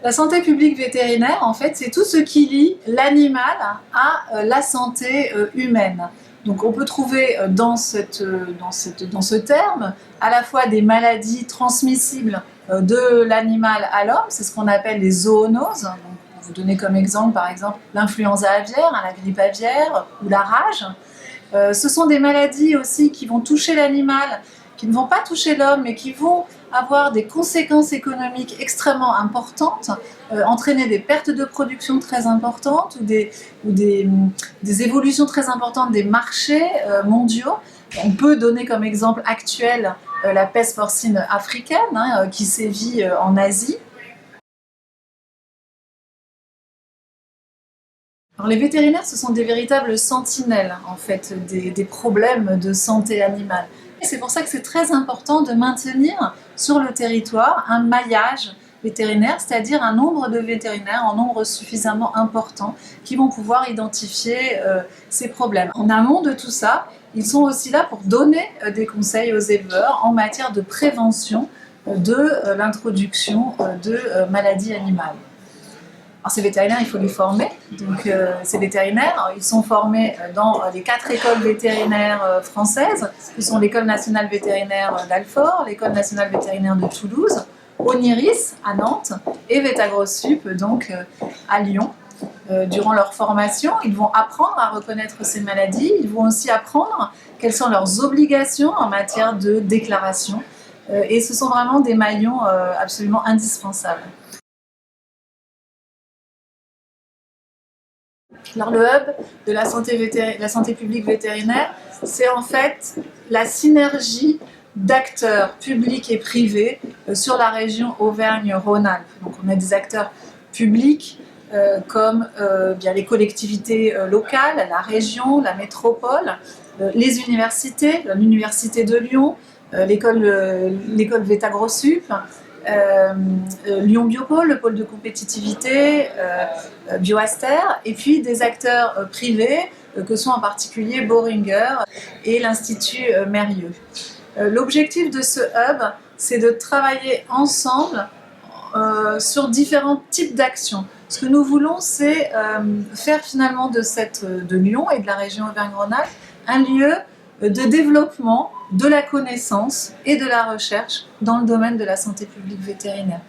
La santé publique vétérinaire, en fait, c'est tout ce qui lie l'animal à la santé humaine. Donc on peut trouver dans ce terme à la fois des maladies transmissibles de l'animal à l'homme, c'est ce qu'on appelle les zoonoses. Donc, pour vous donner comme exemple, par exemple, l'influenza aviaire, la grippe aviaire ou la rage. Ce sont des maladies aussi qui vont toucher l'animal, qui ne vont pas toucher l'homme, mais qui vont avoir des conséquences économiques extrêmement importantes, entraîner des pertes de production très importantes ou des évolutions très importantes des marchés mondiaux. On peut donner comme exemple actuel la peste porcine africaine qui sévit en Asie. Alors, les vétérinaires, ce sont des véritables sentinelles en fait, des problèmes de santé animale. Et c'est pour ça que c'est très important de maintenir sur le territoire un maillage vétérinaire, c'est-à-dire un nombre de vétérinaires en nombre suffisamment important qui vont pouvoir identifier ces problèmes. En amont de tout ça, ils sont aussi là pour donner des conseils aux éleveurs en matière de prévention de l'introduction de maladies animales. Alors, ces vétérinaires, il faut les former. Donc, ces vétérinaires, ils sont formés dans les 4 écoles vétérinaires françaises, qui sont l'École nationale vétérinaire d'Alfort, l'École nationale vétérinaire de Toulouse, ONIRIS à Nantes et VetaGrosSup donc à Lyon. Durant leur formation, ils vont apprendre à reconnaître ces maladies. Ils vont aussi apprendre quelles sont leurs obligations en matière de déclaration. Et ce sont vraiment des maillons absolument indispensables. Alors, le hub de la santé publique vétérinaire, c'est en fait la synergie d'acteurs publics et privés sur la région Auvergne-Rhône-Alpes. Donc on a des acteurs publics comme bien les collectivités locales, la région, la métropole, les universités, l'Université de Lyon, l'école VetaGrosSup, Lyon Biopôle, le pôle de compétitivité, BioAster, et puis des acteurs privés que sont en particulier Boehringer et l'Institut Mérieux. L'objectif de ce hub, c'est de travailler ensemble sur différents types d'actions. Ce que nous voulons, c'est faire finalement de Lyon et de la région Auvergne-Rhône-Alpes un lieu de développement de la connaissance et de la recherche dans le domaine de la santé publique vétérinaire.